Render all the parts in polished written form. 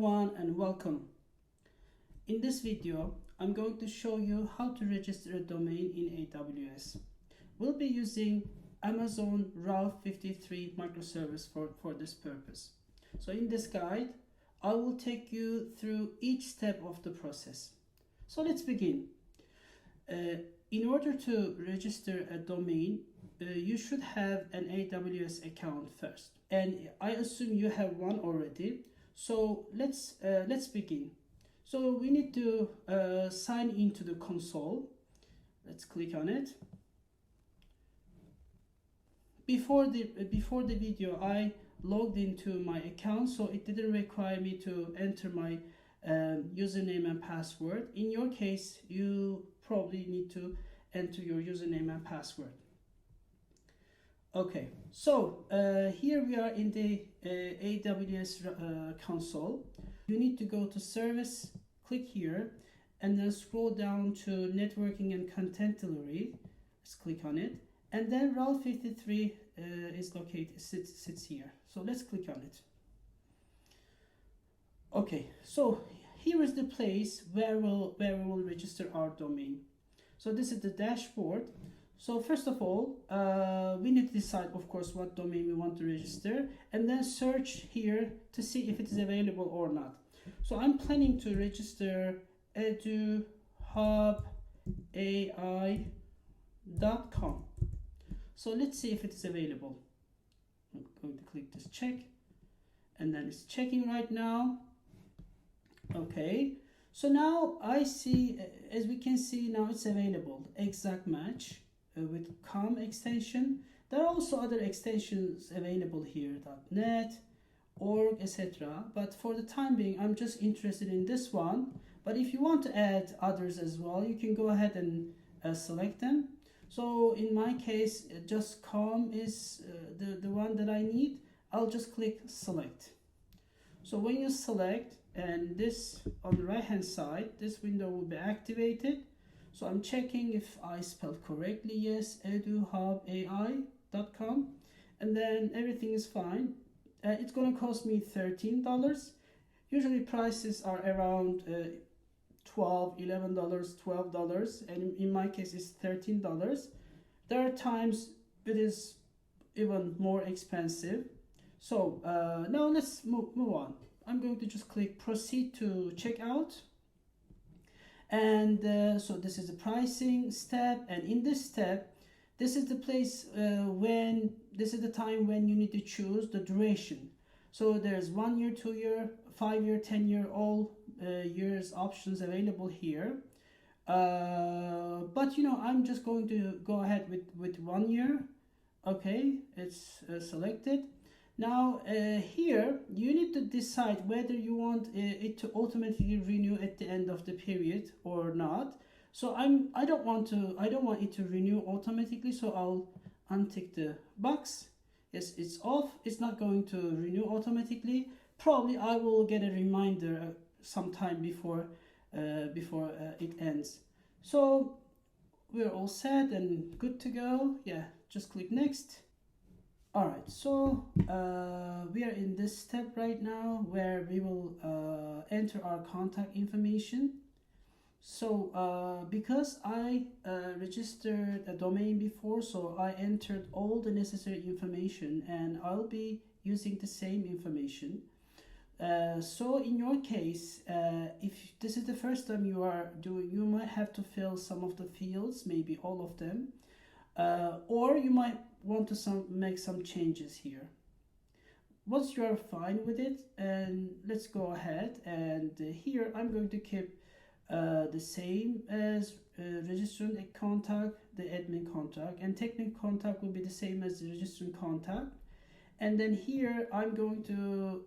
everyone and welcome. In this video, I'm going to show you how to register a domain in AWS. We'll be using Amazon Route 53 microservice for this purpose. So in this guide, I will take you through each step of the process. So let's begin. In order to register a domain, you should have an AWS account first. And I assume you have one already. So let's begin. So we need to sign into the console. Let's click on it. Before the video, I logged into my account, so it didn't require me to enter my username and password. In your case, you probably need to enter your username and password. Okay, so here we are in the AWS console. You need to go to service, click here, and then scroll down to networking and content delivery. Let's click on it, and then Route 53 is located, sits here. So let's click on it. Okay, so here is the place where we will register our domain. So this is the dashboard. So first of all, we need to decide, of course, what domain we want to register, and then search here to see if it is available or not. So I'm planning to register eduhubai.com. So let's see if it is available. I'm going to click this check, and then it's checking right now. Okay, so now I see, as we can see, now it's available. Exact match. With COM extension. There are also other extensions available here, .NET, org, etc. But for the time being, I'm just interested in this one. But if you want to add others as well, you can go ahead and select them. So in my case, just COM is the one that I need. I'll just click select. So when you select, and this on the right hand side, this window will be activated. So I'm checking if I spelled correctly. Yes, eduhubai.com, and then everything is fine. It's gonna cost me $13. Usually prices are around $12, $11, $12, and in my case it's $13. There are times it is even more expensive. So now let's move on. I'm going to just click proceed to checkout. And so this is the pricing step, and in this step, this is the place this is the time when you need to choose the duration. So there's 1 year, 2 year, 5 year, 10 year, all years options available here. But you know, I'm just going to go ahead with 1 year. Okay, it's selected. Now here you need to decide whether you want it to automatically renew at the end of the period or not. So I don't want it to renew automatically, so I'll untick the box. Yes, it's off. It's not going to renew automatically. Probably I will get a reminder sometime before it ends. So we're all set and good to go. Yeah, just click next. Alright, so we are in this step right now where we will enter our contact information. So because I registered a domain before, so I entered all the necessary information, and I'll be using the same information. So in your case, if this is the first time you are doing, you might have to fill some of the fields, maybe all of them, or you might want to make some changes here. Once you are fine with it, and let's go ahead, and here I'm going to keep the same as registering a contact, the admin contact, and technical contact will be the same as the registering contact. And then here I'm going to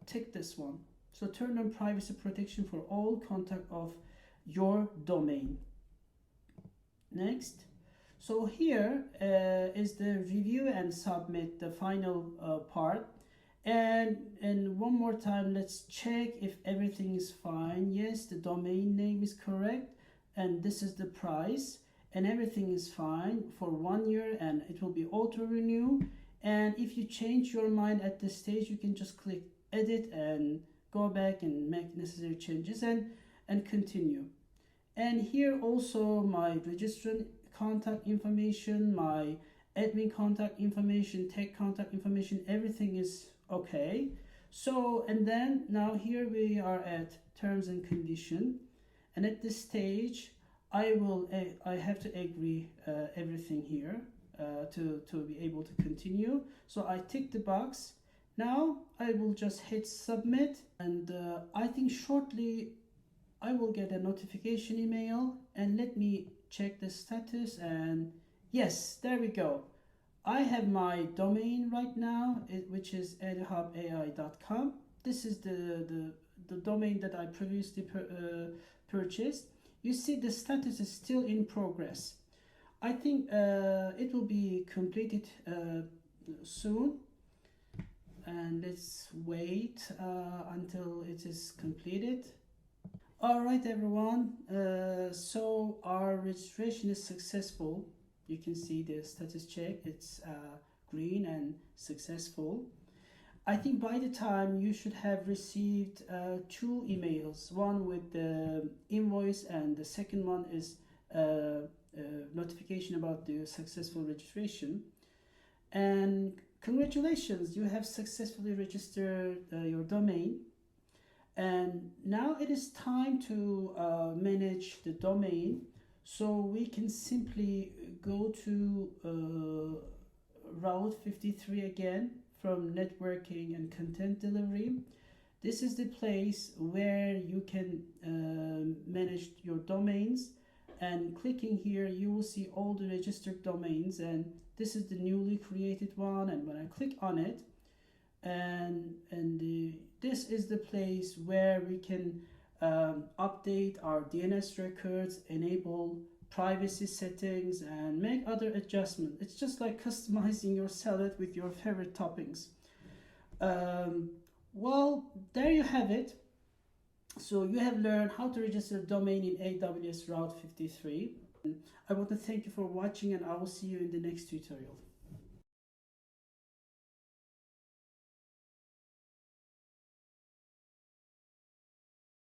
tick this one. So turn on privacy protection for all contact of your domain. Next. So here is the review and submit, the final part. And one more time, let's check if everything is fine. Yes, the domain name is correct, and this is the price, and everything is fine for 1 year, and it will be auto renew. And if you change your mind at this stage, you can just click edit and go back and make necessary changes and continue. And here also my registrant contact information, my admin contact information, tech contact information, everything is okay. So, and then now here we are at terms and condition, and at this stage I have to agree everything here to be able to continue. So I tick the box. Now I will just hit submit, and I think shortly I will get a notification email, and let me check the status. And yes, there we go. I have my domain right now, which is eduhubai.com. This is the domain that I previously purchased. You see the status is still in progress. I think it will be completed soon, and let's wait until it is completed. All right, everyone. So our registration is successful. You can see the status check. It's green and successful. I think by the time you should have received 2 emails, one with the invoice and the second one is notification about the successful registration. And congratulations, you have successfully registered your domain. And now it is time to manage the domain. So we can simply go to Route 53 again from networking and content delivery. This is the place where you can manage your domains, and clicking here you will see all the registered domains, and this is the newly created one. And when I click on it, this is the place where we can update our DNS records, enable privacy settings, and make other adjustments. It's just like customizing your salad with your favorite toppings. Well, there you have it. So you have learned how to register a domain in AWS Route 53. I want to thank you for watching, and I will see you in the next tutorial.